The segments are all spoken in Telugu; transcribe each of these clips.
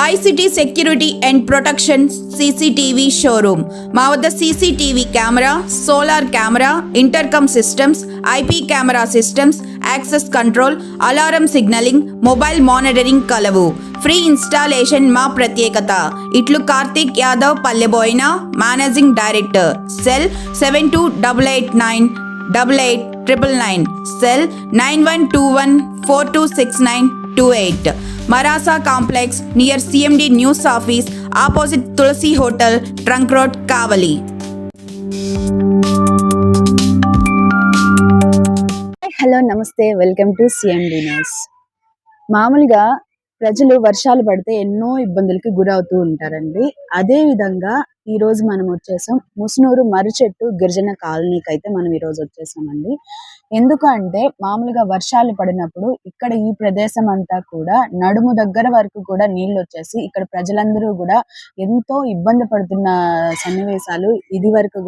ICT Security and Protection CCTV showroom. మా వద్ద CCTV camera, solar camera, intercom systems, IP camera systems, access control, alarm signalling, mobile monitoring కలవు. ఫ్రీ ఇన్స్టాలేషన్ మా ప్రత్యేకత. ఇట్లు Karthik Yadav Palleboina, managing director. Cell 7288988999. Cell 9121426928. Marasa Complex near CMD News Office opposite Tulsi Hotel, Trunk Road, Kavali. Hello నమస్తే, వెల్కమ్ టు CMD న్యూస్. మామూలుగా ప్రజలు వర్షాలు పడితే ఎన్నో ఇబ్బందులకి గురవుతూ ఉంటారండి. అదే విధంగా ఈ రోజు మనం వచ్చేసాం ముసునూరు మర్రిచెట్టు గిరిజన కాలనీకి అయితే మనం ఈ రోజు వచ్చేసామండి. ఎందుకు అంటే మామూలుగా వర్షాలు పడినప్పుడు ఇక్కడ ఈ ప్రదేశం అంతా కూడా నడుము దగ్గర వరకు కూడా నీళ్లు వచ్చేసి ఇక్కడ ప్రజలందరూ కూడా ఎంతో ఇబ్బంది పడుతున్న సన్నివేశాలు ఇది వరకు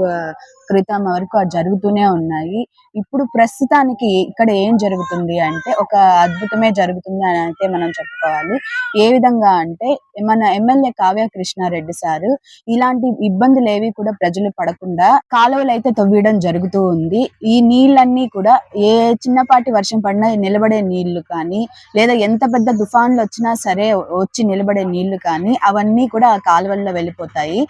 క్రితం వరకు జరుగుతూనే ఉన్నాయి. ఇప్పుడు ప్రస్తుతానికి ఇక్కడ ఏం జరుగుతుంది అంటే ఒక అద్భుతమే జరుగుతుంది అని అయితే మనం చెప్పుకోవాలి. ఏ విధంగా అంటే మన ఎమ్మెల్యే కావ్య కృష్ణారెడ్డి సారు ఇలాంటి ఇబ్బందులు ఏవి కూడా ప్రజలు పడకుండా కాలువలు అయితే తవ్వేయడం జరుగుతూ ఉంది. ఈ నీళ్ళన్నీ కూడా ఏ చిన్నపాటి వర్షం పడినా నిలబడే నీళ్లు కానీ, లేదా ఎంత పెద్ద తుఫాన్లు వచ్చినా సరే వచ్చి నిలబడే నీళ్లు కానీ అవన్నీ కూడా ఆ కాలువల్లో వెళ్ళిపోతాయి.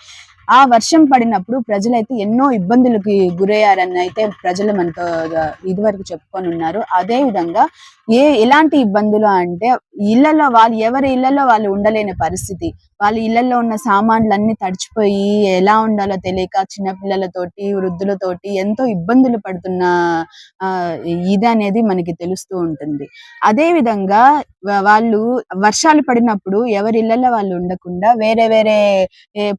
ఆ వర్షం పడినప్పుడు ప్రజలైతే ఎన్నో ఇబ్బందులకి గురయ్యారని అయితే ప్రజలు మనతో ఇదివరకు చెప్పుకొని ఉన్నారు. అదే విధంగా ఎలాంటి ఇబ్బందులు అంటే ఇళ్లలో ఎవరి ఇళ్లలో వాళ్ళు ఉండలేని పరిస్థితి. వాళ్ళ ఇళ్లలో ఉన్న సామాన్లన్నీ తడిచిపోయి ఎలా ఉండాలో తెలియక చిన్నపిల్లలతోటి వృద్ధులతోటి ఎంతో ఇబ్బందులు పడుతున్న ఇది అనేది మనకి తెలుస్తూ ఉంటుంది. అదే విధంగా వాళ్ళు వర్షాలు పడినప్పుడు ఎవరి ఇళ్లలో వాళ్ళు ఉండకుండా వేరే వేరే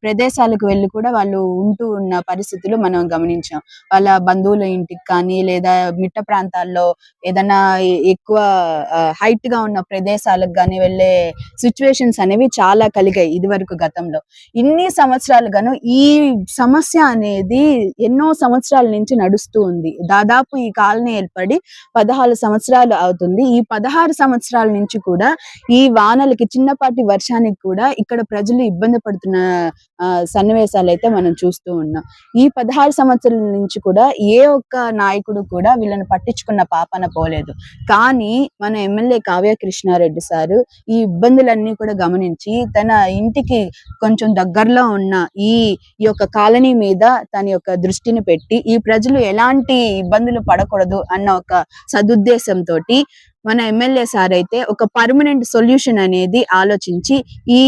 ప్రదేశాలకు వెళ్ళి కూడా వాళ్ళు ఉంటూ ఉన్న పరిస్థితులు మనం గమనించాం. వాళ్ళ బంధువుల ఇంటికి కానీ, లేదా మిట్ట ప్రాంతాల్లో ఏదైనా ఎక్కువ హైట్ గా ఉన్న ప్రదేశాలకు కానీ వెళ్ళే సిచ్యువేషన్స్ అనేవి చాలా కలిగాయి ఇది వరకు గతంలో. ఇన్ని సంవత్సరాలు గాను ఈ సమస్య అనేది ఎన్నో సంవత్సరాల నుంచి నడుస్తూ ఉంది. దాదాపు ఈ కాలనీ ఏర్పడి 16 సంవత్సరాలు అవుతుంది. ఈ 16 సంవత్సరాల నుంచి కూడా ఈ వానలకి చిన్నపాటి వర్షానికి కూడా ఇక్కడ ప్రజలు ఇబ్బంది పడుతున్న సన్నివేశాలు అయితే మనం చూస్తూ ఉన్నాం. ఈ 16 సంవత్సరాల నుంచి కూడా ఏ ఒక్క నాయకుడు కూడా వీళ్ళని పట్టించుకున్న పాపన పోలేదు. కానీ మన ఎమ్మెల్యే కావ్య కృష్ణారెడ్డి సారు ఈ ఇబ్బందులన్నీ కూడా గమనించి తన ఇంటికి కొంచెం దగ్గరలో ఉన్న ఈ యొక్క కాలనీ మీద తన యొక్క దృష్టిని పెట్టి ఈ ప్రజలు ఎలాంటి ఇబ్బందులు పడకూడదు అన్న ఒక సదుద్దేశంతో మన ఎమ్మెల్యే సార్ అయితే ఒక పర్మనెంట్ సొల్యూషన్ అనేది ఆలోచించి ఈ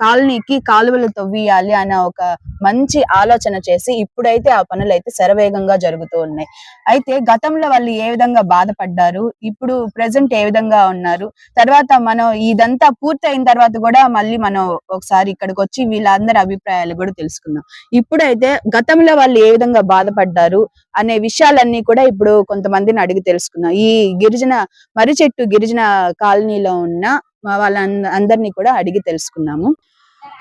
కాలనీకి కాలువలు తవ్వియాలి అన్న ఒక మంచి ఆలోచన చేసి ఇప్పుడైతే ఆ పనులు అయితే శరవేగంగా జరుగుతూ ఉన్నాయి. అయితే గతంలో వాళ్ళు ఏ విధంగా బాధపడ్డారు, ఇప్పుడు ప్రెసెంట్ ఏ విధంగా ఉన్నారు, తర్వాత మనం ఇదంతా పూర్తి అయిన తర్వాత కూడా మళ్ళీ మనం ఒకసారి ఇక్కడికి వచ్చి వీళ్ళందరి అభిప్రాయాలు కూడా తెలుసుకుందాం. ఇప్పుడైతే గతంలో వాళ్ళు ఏ విధంగా బాధపడ్డారు అనే విషయాలన్నీ కూడా ఇప్పుడు కొంతమందిని అడిగి తెలుసుకుందాం. ఈ మర్రిచెట్టు గిరిజన కాలనీలో ఉన్న వాళ్ళందరినీ కూడా అడిగి తెలుసుకున్నాము.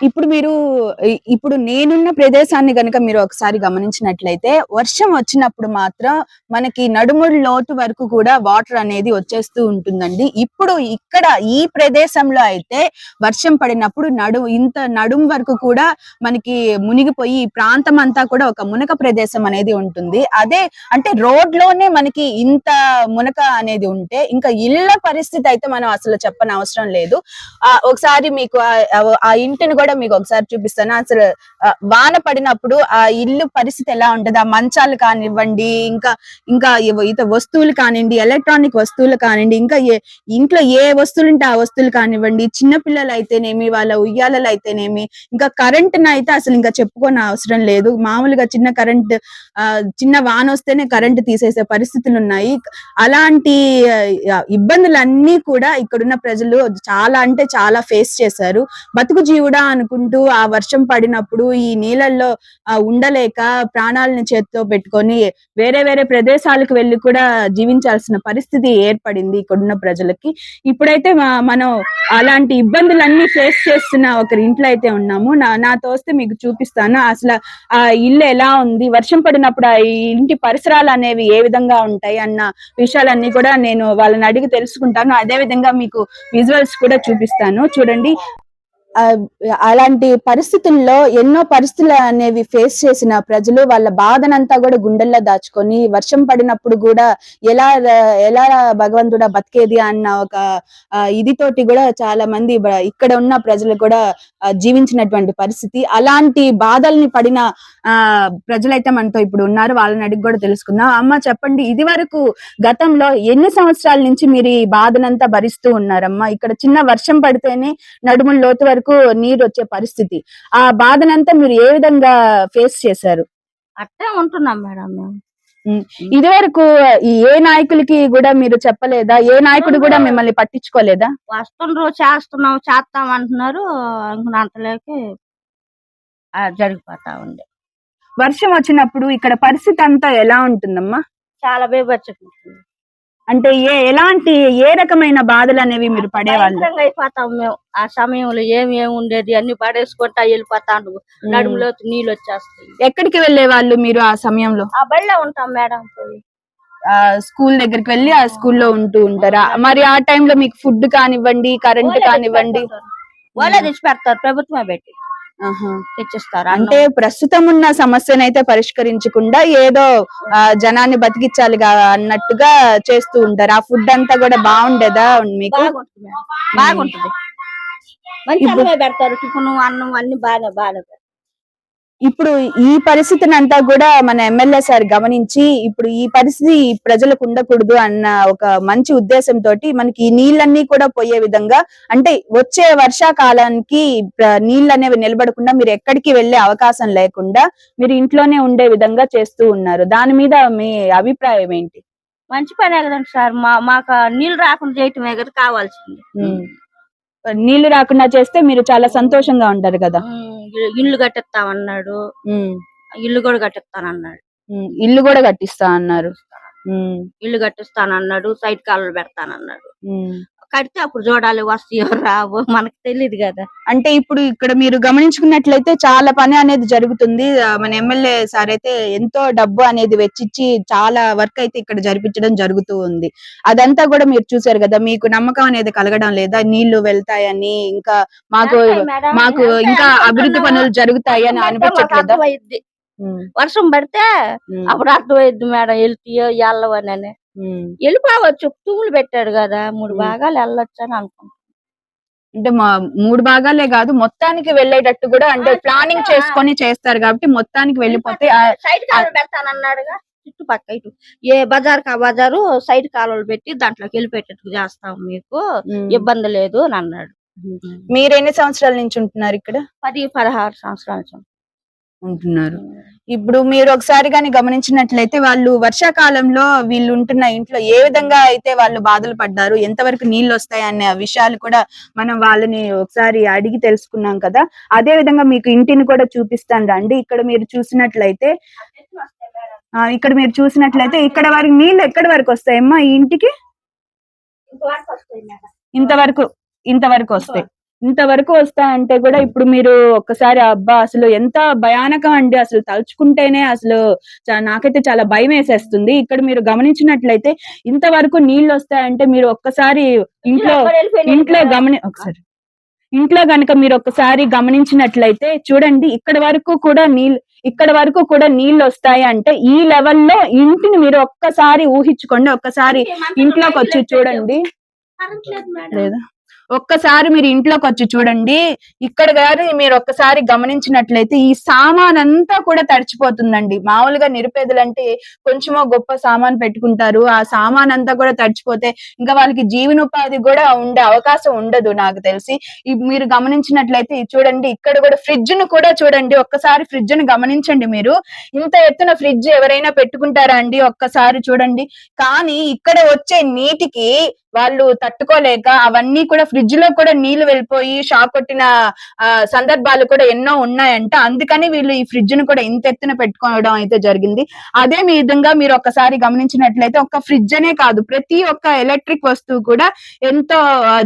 ఇప్పుడు నేనున్న ప్రదేశాన్ని గనుక మీరు ఒకసారి గమనించినట్లయితే వర్షం వచ్చినప్పుడు మాత్రం మనకి నడుముడి లోతు వరకు కూడా వాటర్ అనేది వచ్చేస్తూ ఉంటుందండి. ఇప్పుడు ఇక్కడ ఈ ప్రదేశంలో అయితే వర్షం పడినప్పుడు ఇంత నడుము వరకు కూడా మనకి మునిగిపోయి ఈ ప్రాంతం అంతా కూడా ఒక మునక ప్రదేశం అనేది ఉంటుంది. అదే అంటే రోడ్ లోనే మనకి ఇంత మునక అనేది ఉంటే ఇంకా ఇళ్ల పరిస్థితి అయితే మనం అసలు చెప్పని అవసరం లేదు. ఒకసారి మీకు ఆ ఇంటిని కూడా మీకు ఒకసారి చూపిస్తాను. అసలు వాన పడినప్పుడు ఆ ఇల్లు పరిస్థితి ఎలా ఉంటది, ఆ మంచాలు కానివ్వండి, ఇంకా వస్తువులు కానివ్వండి, ఎలక్ట్రానిక్ వస్తువులు కానివ్వండి, ఇంకా ఇంట్లో ఏ వస్తువులు ఉంటే ఆ వస్తువులు కానివ్వండి, చిన్నపిల్లలు అయితేనేమి, వాళ్ళ ఉయ్యాలలు అయితేనేమి, ఇంకా కరెంట్ని అయితే అసలు ఇంకా చెప్పుకోని అవసరం లేదు. మామూలుగా చిన్న వాన వస్తేనే కరెంట్ తీసేసే పరిస్థితులు ఉన్నాయి. అలాంటి ఇబ్బందులన్నీ కూడా ఇక్కడున్న ప్రజలు చాలా అంటే చాలా ఫేస్ చేశారు. బతుకు జీవుడా అనుకుంటూ ఆ వర్షం పడినప్పుడు ఈ నీళ్ళల్లో ఉండలేక ప్రాణాలను చేతితో పెట్టుకొని వేరే వేరే ప్రదేశాలకు వెళ్ళి కూడా జీవించాల్సిన పరిస్థితి ఏర్పడింది ఇక్కడున్న ప్రజలకి. ఇప్పుడైతే మనం అలాంటి ఇబ్బందులన్నీ ఫేస్ చేస్తున్న ఒకరి ఇంట్లో అయితే ఉన్నాము. నాతో వస్తే మీకు చూపిస్తాను అసలు ఆ ఇల్లు ఎలా ఉంది, వర్షం పడినప్పుడు ఆ ఇంటి పరిసరాలు అనేవి ఏ విధంగా ఉంటాయి అన్న విషయాలన్నీ కూడా నేను వాళ్ళని అడిగి తెలుసుకుంటాను. అదే విధంగా మీకు విజువల్స్ కూడా చూపిస్తాను. చూడండి, ఆ, అలాంటి పరిస్థితుల్లో ఎన్నో పరిస్థితులు అనేవి ఫేస్ చేసిన ప్రజలు వాళ్ళ బాధనంతా కూడా గుండెల్లో దాచుకొని వర్షం పడినప్పుడు కూడా ఎలా ఎలా భగవంతుడా బతికేది అన్న ఒక ఇదితోటి కూడా చాలా మంది ఇక్కడ ఉన్న ప్రజలు కూడా జీవించినటువంటి పరిస్థితి. అలాంటి బాధల్ని పడిన ప్రజలైతే మనతో ఇప్పుడు ఉన్నారు. వాళ్ళని అడిగి కూడా తెలుసుకుందాం. అమ్మ చెప్పండి, ఇది వరకు గతంలో ఎన్ని సంవత్సరాల నుంచి మీరు ఈ బాధనంతా భరిస్తూ ఉన్నారమ్మా? ఇక్కడ చిన్న వర్షం పడితేనే నడుముల లోతు వరకు నీరు వచ్చే పరిస్థితి. ఆ బాధనంతా మీరు ఏ విధంగా ఫేస్ చేశారు? అట్టే ఉంటున్నాం మేడం మేము. ఇది వరకు ఏ నాయకులకి కూడా మీరు చెప్పలేదా? ఏ నాయకుడు కూడా మిమ్మల్ని పట్టించుకోలేదా? వస్తుండ్రు, చేస్తాం అంటున్నారు. అంతలోకి జరిగిపోతా ఉంది. వర్షం వచ్చినప్పుడు ఇక్కడ పరిస్థితి అంతా ఎలా ఉంటుందమ్మా? చాలా బేబచ్చుకుంటుంది. అంటే ఏ రకమైన బాధలు అనేవి మీరు పడేవాళ్ళు? అయిపోతాం మేము. ఆ సమయంలో ఏమి ఉండేది అన్ని పడేసుకుంటా వెళ్ళిపోతాను. నడుములో నీళ్ళు వచ్చేస్తాయి. ఎక్కడికి వెళ్లే వాళ్ళు మీరు ఆ సమయంలో? ఆ బళ్ళో ఉంటాం మేడం. స్కూల్ దగ్గరికి వెళ్ళి ఆ స్కూల్లో ఉంటూ ఉంటారా? మరి ఆ టైంలో మీకు ఫుడ్ కానివ్వండి, కరెంట్ కానివ్వండి వాళ్ళే తెచ్చి పెడతారు, ప్రభుత్వమే పెట్టి తెచ్చిస్తారు. అంటే ప్రస్తుతం ఉన్న సమస్యనైతే పరిష్కరించకుండా ఏదో జనాన్ని బతికించాలి అన్నట్టుగా చేస్తూ ఉంటారు. ఆ ఫుడ్ అంతా కూడా బాగుండేదా మీకు? బాగుంటుంది. మంచిగా పెడతారు, టిఫిన్ అన్నం అన్ని బాగా పెడతారు. ఇప్పుడు ఈ పరిస్థితిని అంతా కూడా మన ఎమ్మెల్యే సార్ గమనించి ఇప్పుడు ఈ పరిస్థితి ప్రజలకు ఉండకూడదు అన్న ఒక మంచి ఉద్దేశంతో మనకి ఈ నీళ్ళన్నీ కూడా పోయే విధంగా, అంటే వచ్చే వర్షాకాలానికి నీళ్ళు అనేవి నిలబడకుండా మీరు ఎక్కడికి వెళ్లే అవకాశం లేకుండా మీరు ఇంట్లోనే ఉండే విధంగా చేస్తూ ఉన్నారు. దాని మీద మీ అభిప్రాయం ఏంటి? మంచి పనే కదండి సార్. మాకు నీళ్ళు రాకుండా చేయటమే కదా కావాల్సింది. నీళ్లు రాకుండా చేస్తే మీరు చాలా సంతోషంగా ఉంటారు కదా. ఇల్లు కట్టిస్తామన్నాడు, ఇల్లు కూడా కట్టిస్తానన్నాడు. ఇల్లు కూడా కట్టిస్తా అన్నారు. ఇల్లు కట్టిస్తానన్నాడు, సైడ్ కాలువలు పెడతానన్నాడు. కడితే అప్పుడు చూడాలి వస్తాయో రావో మనకు తెలియదు కదా. అంటే ఇప్పుడు ఇక్కడ మీరు గమనించుకున్నట్లయితే చాలా పని అనేది జరుగుతుంది. మన ఎమ్మెల్యే సార్ అయితే ఎంతో డబ్బు అనేది వెచ్చిచ్చి చాలా వర్క్ అయితే ఇక్కడ జరిపించడం జరుగుతూ ఉంది. అదంతా కూడా మీరు చూసారు కదా. మీకు నమ్మకం అనేది కలగడం లేదా? నీళ్లు వెళ్తాయని, ఇంకా మాకు ఇంకా అభివృద్ధి పనులు జరుగుతాయి అని అనిపించట్లేదా? వర్షం పడితే అప్పుడు అర్థమైద్ది మేడం, వెళ్తాయో వెళ్ళవని. వెళ్ళిపోవచ్చు, తూములు పెట్టాడు కదా, 3 భాగాలు వెళ్ళొచ్చు అని అనుకుంటున్నాను. అంటే 3 భాగాలే కాదు, మొత్తానికి వెళ్ళేటట్టు కూడా అంటే ప్లానింగ్ చేసుకొని చేస్తారు కాబట్టి మొత్తానికి వెళ్ళిపోతే సైడ్ కాలువలు పెడతానన్నాడుగా. చుట్టుపక్క ఇటు ఏ బజార్ కా బజారు సైడ్ కాలువలు పెట్టి దాంట్లోకి వెళ్ళిపెట్టేట్టు చేస్తాం, మీకు ఇబ్బంది లేదు అని అన్నాడు. మీరు ఎన్ని సంవత్సరాల నుంచి ఉంటున్నారు ఇక్కడ? 10-16 సంవత్సరాల నుంచి ఉంటున్నారు. ఇప్పుడు మీరు ఒకసారి గాని గమనించినట్లయితే వాళ్ళు వర్షాకాలంలో వీళ్ళు ఉంటున్న ఇంట్లో ఏ విధంగా అయితే వాళ్ళు బాధలు పడ్డారు, ఎంతవరకు నీళ్లు వస్తాయి అనే విషయాలు కూడా మనం వాళ్ళని ఒకసారి అడిగి తెలుసుకున్నాం కదా. అదే విధంగా మీకు ఇంటిని కూడా చూపిస్తాను రండి. ఇక్కడ మీరు చూసినట్లయితే ఇక్కడ వరకు నీళ్లు ఎక్కడి వరకు వస్తాయమ్మా ఈ ఇంటికి? ఇంతవరకు వస్తాయి. ఇంతవరకు వస్తాయంటే కూడా ఇప్పుడు మీరు ఒక్కసారి అబ్బా అసలు ఎంత భయానకం అండి, అసలు తలుచుకుంటేనే అసలు నాకైతే చాలా భయం వేసేస్తుంది. ఇక్కడ మీరు గమనించినట్లయితే ఇంతవరకు నీళ్లు వస్తాయంటే మీరు ఒక్కసారి ఇంట్లో గనక మీరు ఒక్కసారి గమనించినట్లయితే చూడండి, ఇక్కడ వరకు కూడా నీళ్లు వస్తాయి అంటే ఈ లెవెల్లో ఇంటిని మీరు ఒక్కసారి ఊహించుకోండి. ఒక్కసారి ఇంట్లోకి వచ్చి చూడండి. లేదా ఒక్కసారి మీరు ఇంట్లోకి వచ్చి చూడండి. ఇక్కడ గారు మీరు ఒక్కసారి గమనించినట్లయితే ఈ సామాన్ అంతా కూడా తడిచిపోతుందండి. మామూలుగా నిరుపేదలంటే కొంచెమో గొప్ప సామాన్ పెట్టుకుంటారు, ఆ సామాన్ అంతా కూడా తడిచిపోతే ఇంకా వాళ్ళకి జీవనోపాధి కూడా ఉండే అవకాశం ఉండదు నాకు తెలిసి. మీరు గమనించినట్లయితే చూడండి, ఇక్కడ కూడా ఫ్రిడ్జ్ ను కూడా చూడండి. ఒక్కసారి ఫ్రిడ్జ్ ను గమనించండి. మీరు ఇంత ఎత్తున ఫ్రిడ్జ్ ఎవరైనా పెట్టుకుంటారా అండి? ఒక్కసారి చూడండి. కానీ ఇక్కడ వచ్చే నీటికి వాళ్ళు తట్టుకోలేక అవన్నీ కూడా ఫ్రిడ్జ్ లో కూడా నీళ్లు వెళ్ళిపోయి షాక్ కొట్టిన సందర్భాలు కూడా ఎన్నో ఉన్నాయంట. అందుకని వీళ్ళు ఈ ఫ్రిడ్జ్ ను కూడా ఇంత ఎత్తున పెట్టుకోవడం అయితే జరిగింది. అదే విధంగా మీరు ఒక్కసారి గమనించినట్లయితే ఒక్క ఫ్రిడ్జ్ అనే కాదు, ప్రతి ఒక్క ఎలక్ట్రిక్ వస్తువు కూడా ఎంతో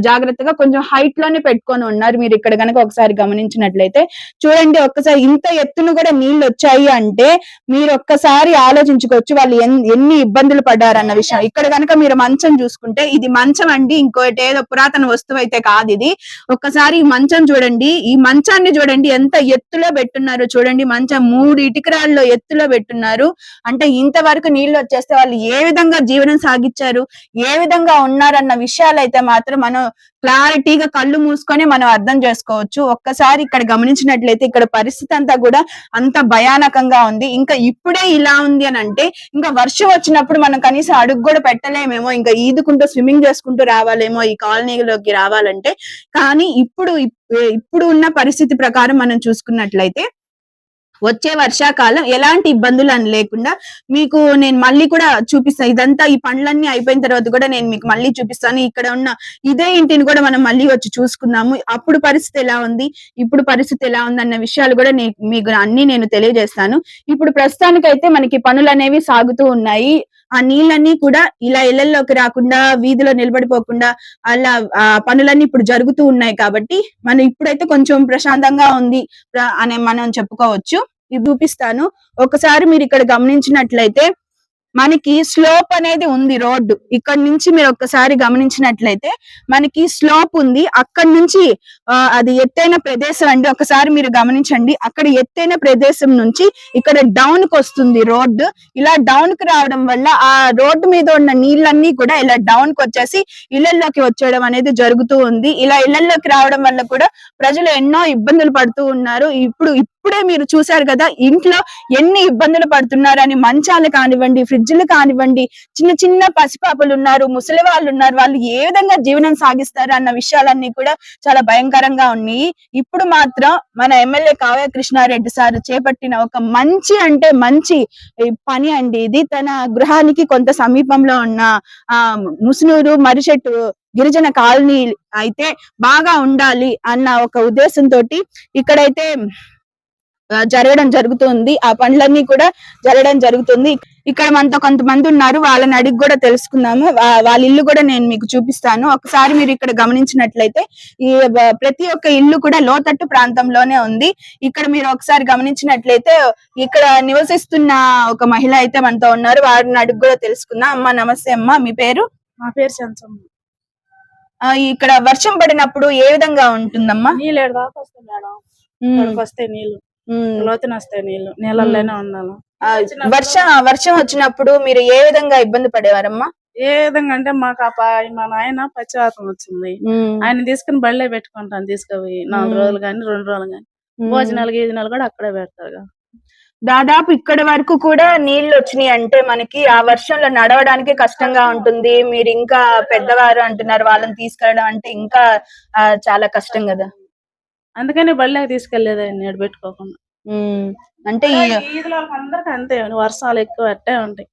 జాగ్రత్తగా కొంచెం హైట్ లోనే పెట్టుకొని ఉన్నారు. మీరు ఇక్కడ కనుక ఒకసారి గమనించినట్లయితే చూడండి, ఒక్కసారి ఇంత ఎత్తున కూడా నీళ్లు వచ్చాయి అంటే మీరు ఒక్కసారి ఆలోచించుకోవచ్చు వాళ్ళు ఎన్ని ఇబ్బందులు పడ్డారన్న విషయం. ఇక్కడ కనుక మీరు మంచం చూసుకుంటే ఇది మంచం అండి, ఇంకోటి ఏదో పురాతన వస్తువు అయితే కాదు ఇది. ఒక్కసారి ఈ మంచం చూడండి, ఈ మంచాన్ని చూడండి ఎంత ఎత్తులో పెట్టున్నారు చూడండి. మంచం 3 ఇటుకరాల్లో ఎత్తులో పెట్టున్నారు. అంటే ఇంతవరకు నీళ్లు వచ్చేస్తే వాళ్ళు ఏ విధంగా జీవనం సాగించారు, ఏ విధంగా ఉన్నారన్న విషయాలు అయితే మాత్రం మనం క్లారిటీగా కళ్ళు మూసుకొని మనం అర్థం చేసుకోవచ్చు. ఒక్కసారి ఇక్కడ గమనించినట్లయితే ఇక్కడ పరిస్థితి అంతా కూడా అంత భయానకంగా ఉంది. ఇంకా ఇప్పుడే ఇలా ఉంది అని అంటే ఇంకా వర్షం వచ్చినప్పుడు మనం కనీసం అడుగు కూడా పెట్టలేమేమో, ఇంకా ఈదుకుంటూ స్విమ్మింగ్ చేసుకుంటూ రావాలేమో ఈ కాలనీలోకి రావాలంటే. కానీ ఇప్పుడు ఉన్న పరిస్థితి ప్రకారం మనం చూసుకున్నట్లయితే వచ్చే వర్షాకాలం ఎలాంటి ఇబ్బందులు అని లేకుండా మీకు నేను మళ్ళీ కూడా చూపిస్తాను. ఇదంతా ఈ పనులన్నీ అయిపోయిన తర్వాత కూడా నేను మీకు మళ్ళీ చూపిస్తాను. ఇక్కడ ఉన్న ఇదే ఇంటిని కూడా మనం మళ్ళీ వచ్చి చూసుకుందాము. అప్పుడు పరిస్థితి ఎలా ఉంది, ఇప్పుడు పరిస్థితి ఎలా ఉంది అన్న విషయాలు కూడా మీకు అన్ని నేను తెలియజేస్తాను. ఇప్పుడు ప్రస్తుతానికైతే మనకి పనులు అనేవి సాగుతూ ఉన్నాయి. ఆ నీళ్ళన్నీ కూడా ఇలా ఇళ్లలోకి రాకుండా, వీధిలో నిలబడిపోకుండా అలా ఆ పనులన్నీ ఇప్పుడు జరుగుతూ ఉన్నాయి. కాబట్టి మనం ఇప్పుడైతే కొంచెం ప్రశాంతంగా ఉంది అని మనం చెప్పుకోవచ్చు. ఇది చూపిస్తాను. ఒకసారి మీరు ఇక్కడ గమనించినట్లయితే మనకి స్లోప్ అనేది ఉంది రోడ్డు. ఇక్కడ నుంచి మీరు ఒక్కసారి గమనించినట్లయితే మనకి స్లోప్ ఉంది. అక్కడి నుంచి అది ఎత్తైన ప్రదేశం అండి. ఒకసారి మీరు గమనించండి, అక్కడ ఎత్తైన ప్రదేశం నుంచి ఇక్కడ డౌన్ కి వస్తుంది రోడ్డు. ఇలా డౌన్ కి రావడం వల్ల ఆ రోడ్డు మీద ఉన్న నీళ్ళన్నీ కూడా ఇలా డౌన్ కి వచ్చేసి ఇళ్లలోకి వచ్చేయడం అనేది జరుగుతూ ఉంది. ఇలా ఇళ్లలోకి రావడం వల్ల కూడా ప్రజలు ఎన్నో ఇబ్బందులు పడుతూ ఉన్నారు. ఇప్పుడే మీరు చూశారు కదా ఇంట్లో ఎన్ని ఇబ్బందులు పడుతున్నారని. మంచాలు కానివ్వండి, ఫ్రిడ్జ్లు కానివ్వండి, చిన్న చిన్న పసిపాపలు ఉన్నారు, ముసలి వాళ్ళు ఉన్నారు, వాళ్ళు ఏ విధంగా జీవనం సాగిస్తారు అన్న విషయాలన్నీ కూడా చాలా భయంకరంగా ఉన్నాయి. ఇప్పుడు మాత్రం మన ఎమ్మెల్యే కావ్య కృష్ణారెడ్డి సార్ చేపట్టిన ఒక మంచి పని అండి ఇది. తన గృహానికి కొంత సమీపంలో ఉన్న ముసునూరు, మరిచెట్టు గిరిజన కాలనీ అయితే బాగా ఉండాలి అన్న ఒక ఉద్దేశంతో ఇక్కడైతే జరగడం జరుగుతుంది. ఆ పనులన్నీ కూడా జరగడం జరుగుతుంది. ఇక్కడ మనతో కొంతమంది ఉన్నారు, వాళ్ళని అడిగి కూడా తెలుసుకుందాము. వాళ్ళ ఇల్లు కూడా నేను మీకు చూపిస్తాను. ఒకసారి మీరు ఇక్కడ గమనించినట్లయితే ఈ ప్రతి ఒక్క ఇల్లు కూడా లోతట్టు ప్రాంతంలోనే ఉంది. ఇక్కడ మీరు ఒకసారి గమనించినట్లయితే ఇక్కడ నివసిస్తున్న ఒక మహిళ అయితే మనతో ఉన్నారు. వారిని అడిగి కూడా తెలుసుకుందాం. అమ్మ నమస్తే అమ్మ, మీ పేరు? మా పేరు సంచమ్మ. ఇక్కడ వర్షం పడినప్పుడు ఏ విధంగా ఉంటుందమ్మా? నీళ్ళు ఏడదాకా వస్తాయి మేడం, వస్తాయి నీళ్లు, లోతున వస్తాయి నీళ్లు, నీళ్ళల్లోనే ఉండాలి. వర్షం వచ్చినప్పుడు మీరు ఏ విధంగా ఇబ్బంది పడేవారమ్మా? ఏ విధంగా అంటే మాకు మా నాయన పచ్చివాతం వచ్చింది. ఆయన తీసుకుని బళ్ళే పెట్టుకుంటాను, తీసుకుపోయి 4 రోజులు గాని 2 రోజులు గాని భోజనాలు గీజనాలు కూడా అక్కడే పెడతారు. దాదాపు ఇక్కడ వరకు కూడా నీళ్లు వచ్చినాయి అంటే మనకి ఆ వర్షంలో నడవడానికి కష్టంగా ఉంటుంది. మీరు ఇంకా పెద్దవారు అంటున్నారు, వాళ్ళని తీసుకెళ్ళడం అంటే ఇంకా చాలా కష్టం కదా. అందుకని బళ్ళకి తీసుకెళ్లేదా నీడ పెట్టుకోకుండా. అంటే అందరికి అంతే, వర్షాలు ఎక్కువ అట్టే ఉంటాయి,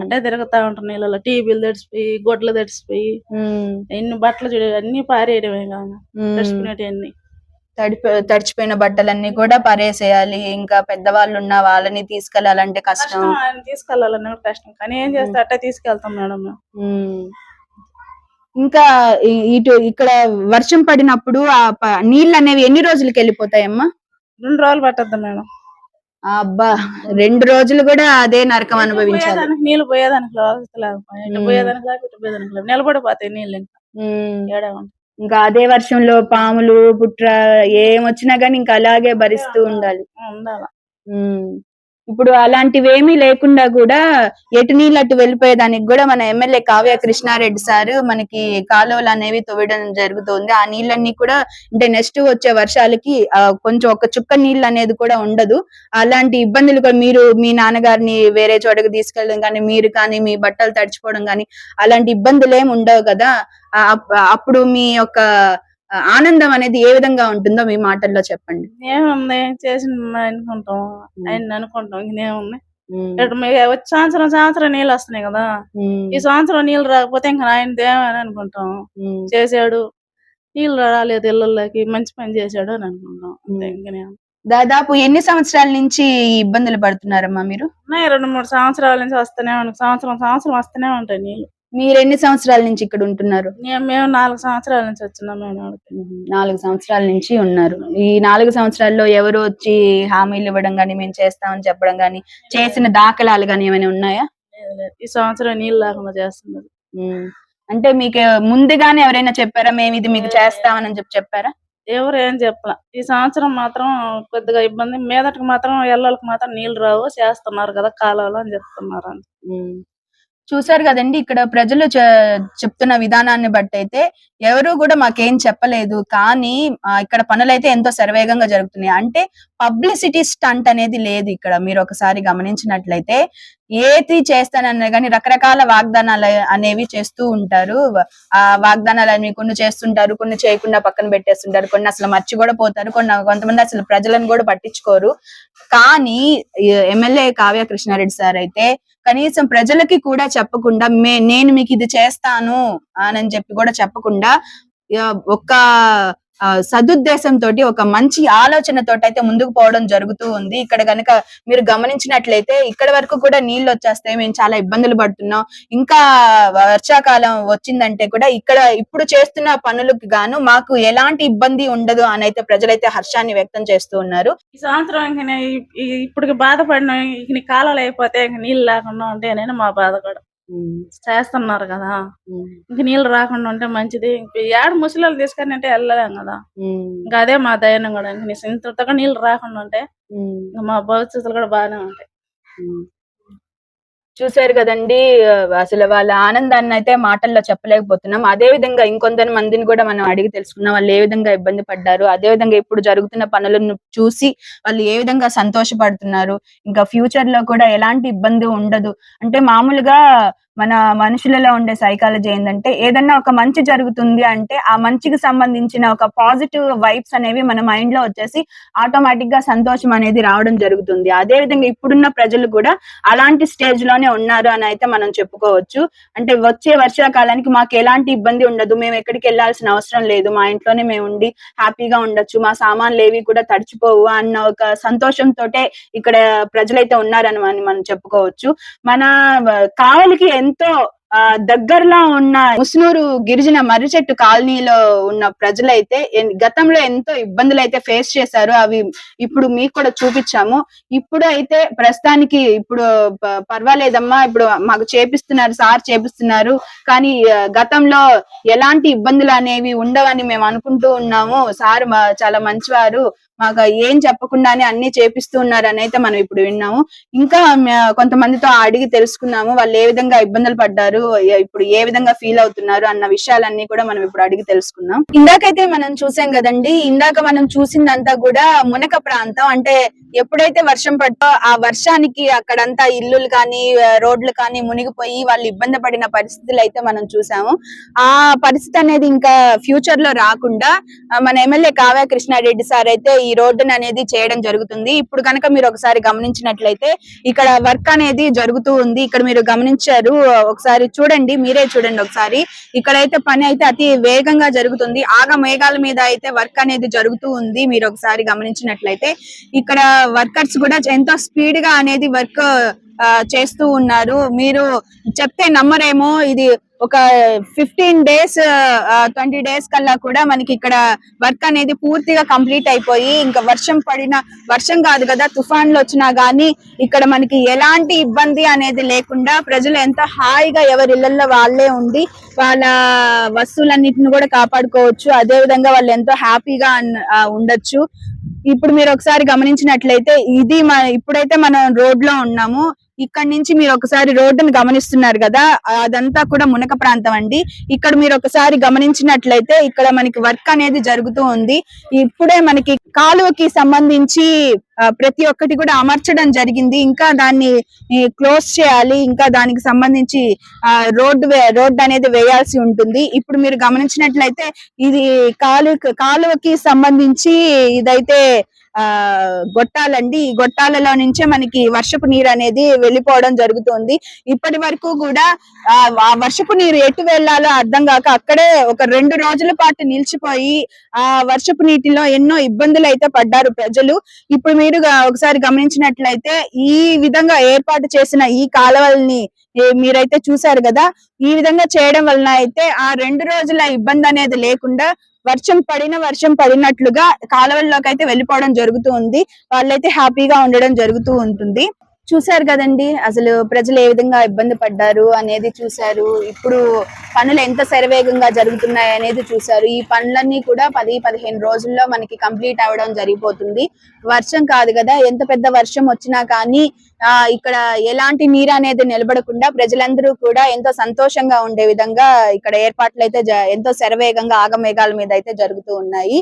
అంటే తిరుగుతా ఉంటారు నీళ్ళలో. టీవీలు తడిసిపోయి, గొడ్లు తడిసిపోయి, ఎన్ని బట్టలు చూడ అన్ని పారేయడమే కాదు, తడిసిపోయినట్టు అన్ని తడిచిపోయిన బట్టలన్నీ కూడా పారేసేయాలి. ఇంకా పెద్దవాళ్ళు ఉన్న వాళ్ళని తీసుకెళ్లాలంటే కష్టం. తీసుకెళ్లాలన్నా కష్టం, కానీ ఏం చేస్తే అట్టే తీసుకెళ్తాం మేడం. ఇంకా ఇక్కడ వర్షం పడినప్పుడు ఆ నీళ్ళు అనేవి ఎన్ని రోజులకి వెళ్ళిపోతాయమ్మా? 2 రోజులు పట్టద్దా మేడం. అబ్బా, 2 రోజులు కూడా అదే నరకం అనుభవించాలి. నీళ్ళు పోయేదానికి లేకపోతే ఇటు పోయేదానికి లేక ఇటు పోయేదానికి లేక నిలబడిపోతాయి నీళ్ళు. ఇంకా అదే వర్షంలో పాములు, పుట్ర ఏమొచ్చినా గానీ ఇంకా అలాగే భరిస్తూ ఉండాలి. ఇప్పుడు అలాంటివేమీ లేకుండా కూడా ఎటు నీళ్ళు అటు వెళ్ళిపోయేదానికి కూడా మన ఎమ్మెల్యే కావ్య కృష్ణారెడ్డి సార్ మనకి కాలువలు అనేవి తవ్వడం జరుగుతుంది. ఆ నీళ్ళన్నీ కూడా అంటే నెక్స్ట్ వచ్చే వర్షాలకి కొంచెం ఒక చుక్క నీళ్ళు అనేది కూడా ఉండదు. అలాంటి ఇబ్బందులు కూడా మీరు మీ నాన్నగారిని వేరే చోటకి తీసుకెళ్ళడం కానీ, మీరు కానీ మీ బట్టలు తడిచిపోవడం కానీ అలాంటి ఇబ్బందులు ఏమి ఉండవు కదా. అప్పుడు మీ యొక్క ఆనందం అనేది ఏ విధంగా ఉంటుందో మీ మాటల్లో చెప్పండి. ఏముంది, చేసిన అనుకుంటాం, ఆయన అనుకుంటాం, ఇంకేముంది. వచ్చే సంవత్సరం నీళ్ళు వస్తున్నాయి కదా, ఈ సంవత్సరం నీళ్ళు రాకపోతే ఇంకా ఆయన దేవని అనుకుంటాం. చేశాడు, నీళ్ళు రాలేదు ఇళ్ళల్లోకి, మంచి పని చేశాడు అని అనుకుంటాం. అంతే, ఇంకనే. దాదాపు ఎన్ని సంవత్సరాల నుంచి ఇబ్బందులు పడుతున్నారమ్మా మీరు? 2-3 సంవత్సరాల నుంచి వస్తూనే ఉంటాయి, సంవత్సరం వస్తూనే ఉంటాయి నీళ్ళు. మీరు ఎన్ని సంవత్సరాల నుంచి ఇక్కడ ఉంటున్నారు? మేము 4 సంవత్సరాల నుంచి వచ్చినాం. 4 సంవత్సరాల నుంచి ఉన్నారు. ఈ 4 సంవత్సరాల్లో ఎవరు వచ్చి హామీలు ఇవ్వడం గానీ, మేము చేస్తామని చెప్పడం గానీ, చేసిన దాఖలాలు గానీ ఏమైనా ఉన్నాయా? ఈ సంవత్సరం నీళ్ళు లేకుండా చేస్తున్నారు. అంటే మీకు ముందుగానే ఎవరైనా చెప్పారా మేము ఇది మీకు చేస్తామని చెప్పారా? ఎవరు ఏం చెప్పలా. ఈ సంవత్సరం మాత్రం కొద్దిగా ఇబ్బంది, మీదటికి మాత్రం ఎల్లలకు మాత్రం నీళ్లు రావు, చేస్తున్నారు కదా కాలువలు అని చెప్తున్నారు అంతే. చూసారు కదండి, ఇక్కడ ప్రజలు చెప్తున్న విధానాన్ని బట్టి అయితే ఎవరు కూడా మాకేం చెప్పలేదు, కానీ ఇక్కడ పనులైతే ఎంతో శరవేగంగా జరుగుతున్నాయి. అంటే పబ్లిసిటీ స్టంట్ అనేది లేదు ఇక్కడ. మీరు ఒకసారి గమనించినట్లయితే ఏది చేస్తానన్నా కానీ రకరకాల వాగ్దానాలు అనేవి చేస్తూ ఉంటారు. ఆ వాగ్దానాలు అనేవి కొన్ని చేస్తుంటారు, కొన్ని చేయకుండా పక్కన పెట్టేస్తుంటారు, కొన్ని అసలు మర్చి కూడా పోతారు, కొంతమంది అసలు ప్రజలను కూడా పట్టించుకోరు. కానీ ఎమ్మెల్యే కావ్య కృష్ణారెడ్డి సార్ అయితే కనీసం ప్రజలకి కూడా చెప్పకుండా నేను మీకు ఇది చేస్తాను అని చెప్పి కూడా చెప్పకుండా ఒక సదుద్దేశంతో, ఒక మంచి ఆలోచనతోటి అయితే ముందుకు పోవడం జరుగుతూ ఉంది. ఇక్కడ కనుక మీరు గమనించినట్లయితే ఇక్కడ వరకు కూడా నీళ్లు వచ్చేస్తాయి, మేము చాలా ఇబ్బందులు పడుతున్నాం, ఇంకా వర్షాకాలం వచ్చిందంటే కూడా ఇక్కడ ఇప్పుడు చేస్తున్న పనులకు గాను మాకు ఎలాంటి ఇబ్బంది ఉండదు అని అయితే ప్రజలైతే హర్షాన్ని వ్యక్తం చేస్తూ ఉన్నారు. ఈ సంవత్సరం ఇంక ఇప్పటికి బాధపడిన ఇంక కాలాలు అయిపోతే ఇంక నీళ్ళు లేకుండా ఉంటేనే మా బాధ కూడా. చేస్తున్నారు కదా, ఇంక నీళ్ళు రాకుండా ఉంటే మంచిది. ఏడు ముసలి తీసుకొని అంటే వెళ్ళలేం కదా, ఇంకా అదే మా దయనం కూడా. ఇంక ఇంతగా నీళ్ళు రాకుండా ఉంటే మా భవిష్యత్తులు కూడా బాగానే ఉంటాయి. చూసారు కదండి, అసలు వాళ్ళ ఆనందాన్ని అయితే మాటల్లో చెప్పలేకపోతున్నాం. అదే విధంగా ఇంకొంత మందిని కూడా మనం అడిగి తెలుసుకున్నాం, వాళ్ళు ఏ విధంగా ఇబ్బంది పడ్డారు, అదే విధంగా ఇప్పుడు జరుగుతున్న పనులను చూసి వాళ్ళు ఏ విధంగా సంతోషపడుతున్నారు, ఇంకా ఫ్యూచర్ లో కూడా ఎలాంటి ఇబ్బంది ఉండదు. అంటే మామూలుగా మన మనుషులలో ఉండే సైకాలజీ ఏంటంటే ఏదన్నా ఒక మంచి జరుగుతుంది అంటే ఆ మంచికి సంబంధించిన ఒక పాజిటివ్ వైబ్స్ అనేవి మన మైండ్ లో వచ్చేసి ఆటోమేటిక్ గా సంతోషం అనేది రావడం జరుగుతుంది. అదే విధంగా ఇప్పుడున్న ప్రజలు కూడా అలాంటి స్టేజ్ లోనే ఉన్నారు అని అయితే మనం చెప్పుకోవచ్చు. అంటే వచ్చే వర్షాకాలానికి మాకు ఎలాంటి ఇబ్బంది ఉండదు, మేము ఎక్కడికి వెళ్లాల్సిన అవసరం లేదు, మా ఇంట్లోనే మేము ఉండి హ్యాపీగా ఉండొచ్చు, మా సామాన్లు ఏవి కూడా తడిచిపోవు అన్న ఒక సంతోషంతో ఇక్కడ ప్రజలైతే ఉన్నారని మనం చెప్పుకోవచ్చు. మన కావలికి ఎంతో దగ్గరలో ఉన్న ముస్నూరు గిరిజన మర్రి చెట్టు కాలనీలో ఉన్న ప్రజలైతే గతంలో ఎంతో ఇబ్బందులు అయితే ఫేస్ చేశారు. అవి ఇప్పుడు మీకు కూడా చూపించాము. ఇప్పుడు అయితే ప్రస్తుతానికి ఇప్పుడు పర్వాలేదమ్మా, ఇప్పుడు మాకు చేపిస్తున్నారు, సార్ చేపిస్తున్నారు, కానీ గతంలో ఎలాంటి ఇబ్బందులు అనేవి ఉండవని మేము అనుకుంటూ ఉన్నాము. సార్ చాలా మంచివారు, మాకు ఏం చెప్పకుండానే అన్ని చేపిస్తూ ఉన్నారు అని అయితే మనం ఇప్పుడు విన్నాము. ఇంకా కొంతమందితో అడిగి తెలుసుకున్నాము, వాళ్ళు ఏ విధంగా ఇబ్బందులు పడ్డారు, ఇప్పుడు ఏ విధంగా ఫీల్ అవుతున్నారు అన్న విషయాలన్నీ కూడా మనం ఇప్పుడు అడిగి తెలుసుకున్నాం. ఇందాకైతే మనం చూసాం కదండి, ఇందాక మనం చూసిందంతా కూడా మునక ప్రాంతం. అంటే ఎప్పుడైతే వర్షం పడ్డో ఆ వర్షానికి అక్కడంతా ఇల్లులు కానీ రోడ్లు కానీ మునిగిపోయి వాళ్ళు ఇబ్బంది పడిన పరిస్థితులు అయితే మనం చూసాము. ఆ పరిస్థితి అనేది ఇంకా ఫ్యూచర్ లో రాకుండా మన ఎమ్మెల్యే కావ్య కృష్ణారెడ్డి సార్ అయితే ఈ రోడ్డును అనేది చేయడం జరుగుతుంది. ఇప్పుడు కనుక మీరు ఒకసారి గమనించినట్లయితే ఇక్కడ వర్క్ అనేది జరుగుతూ ఉంది. ఇక్కడ మీరు గమనించారు, ఒకసారి చూడండి, మీరే చూడండి ఒకసారి. ఇక్కడైతే పని అయితే అతి వేగంగా జరుగుతుంది, ఆగ మేఘాల మీద అయితే వర్క్ అనేది జరుగుతూ ఉంది. మీరు ఒకసారి గమనించినట్లయితే ఇక్కడ వర్కర్స్ కూడా ఎంతో స్పీడ్ గా అనేది వర్క్ చేస్తూ ఉన్నారు. మీరు చెప్తే నమ్మరేమో, ఇది ఒక 15 days 20 days కల్లా కూడా మనకి ఇక్కడ వర్క్ అనేది పూర్తిగా కంప్లీట్ అయిపోయి, ఇంకా వర్షం కాదు కదా, తుఫాన్లు వచ్చినా గానీ ఇక్కడ మనకి ఎలాంటి ఇబ్బంది అనేది లేకుండా ప్రజలు ఎంతో హాయిగా ఎవరి ఇళ్లలో వాళ్ళే ఉండి వాళ్ళ వస్తువులన్నిటిని కూడా కాపాడుకోవచ్చు. అదే విధంగా వాళ్ళు ఎంతో హ్యాపీగా ఉండొచ్చు. ఇప్పుడు మీరు ఒకసారి గమనించినట్లయితే ఇది ఇప్పుడైతే మనం రోడ్ లో ఉన్నాము. ఇక్కడ నుంచి మీరు ఒకసారి రోడ్డును గమనిస్తున్నారు కదా, అదంతా కూడా మునక ప్రాంతం అండి. ఇక్కడ మీరు ఒకసారి గమనించినట్లయితే ఇక్కడ మనకి వర్క్ అనేది జరుగుతూ ఉంది. ఇప్పుడే మనకి కాలువకి సంబంధించి ప్రతి ఒక్కటి కూడా అమర్చడం జరిగింది. ఇంకా దాన్ని క్లోజ్ చేయాలి, ఇంకా దానికి సంబంధించి రోడ్ అనేది వేయాల్సి ఉంటుంది. ఇప్పుడు మీరు గమనించినట్లయితే ఇది కాలువకి సంబంధించి ఇదైతే గొట్టాలండి. ఈ గొట్టాలలో నుంచే మనకి వర్షపు నీరు అనేది వెళ్ళిపోవడం జరుగుతుంది. ఇప్పటి వరకు కూడా ఆ వర్షపు నీరు ఎటు వెళ్లాలో అర్థం కాక అక్కడే ఒక 2 రోజుల పాటు నిలిచిపోయి ఆ వర్షపు నీటిలో ఎన్నో ఇబ్బందులు అయితే పడ్డారు ప్రజలు. ఇప్పుడు మీరు ఒకసారి గమనించినట్లయితే ఈ విధంగా ఏర్పాటు చేసిన ఈ కాలువల్ని మీరైతే చూసారు కదా, ఈ విధంగా చేయడం వలన అయితే ఆ 2 రోజుల ఇబ్బంది అనేది లేకుండా వర్షం పడినట్లుగా కాలువల్లోకి అయితే వెళ్ళిపోవడం జరుగుతూ ఉంది. వాళ్ళైతే హ్యాపీగా ఉండడం జరుగుతూ ఉంటుంది. చూశారు కదండి, అసలు ప్రజలు ఏ విధంగా ఇబ్బంది పడ్డారు అనేది చూశారు. ఇప్పుడు పనులు ఎంత శరవేగంగా జరుగుతున్నాయి అనేది చూశారు. ఈ పనులన్నీ కూడా 10-15 రోజుల్లో మనకి కంప్లీట్ అవ్వడం జరిగిపోతుంది. వర్షం కాదు కదా, ఎంత పెద్ద వర్షం వచ్చినా కానీ ఇక్కడ ఎలాంటి నీరు అనేది నిలబడకుండా ప్రజలందరూ కూడా ఎంతో సంతోషంగా ఉండే విధంగా ఇక్కడ ఏర్పాట్లు అయితే ఎంతో శరవేగంగా ఆగమేఘాల మీద అయితే జరుగుతూ ఉన్నాయి.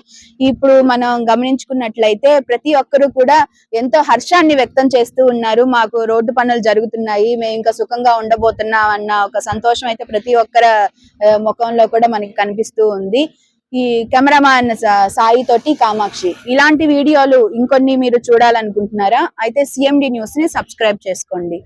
ఇప్పుడు మనం గమనించుకున్నట్లయితే ప్రతి ఒక్కరూ కూడా ఎంతో హర్షాన్ని వ్యక్తం చేస్తూ ఉన్నారు. మాకు రోడ్డు పనులు జరుగుతున్నాయి, మేము ఇంకా సుఖంగా ఉండబోతున్నాం అన్న ఒక సంతోషం అయితే ప్రతి ఒక్కరి ముఖంలో కూడా మనకి కనిపిస్తూ ఉంది. ఈ కెమెరామాన్ సాయి తోటి కామాక్షి. ఇలాంటి వీడియోలు ఇంకొన్ని మీరు చూడాలనుకుంటున్నారా? అయితే CMD న్యూస్ ని సబ్స్క్రైబ్ చేసుకోండి.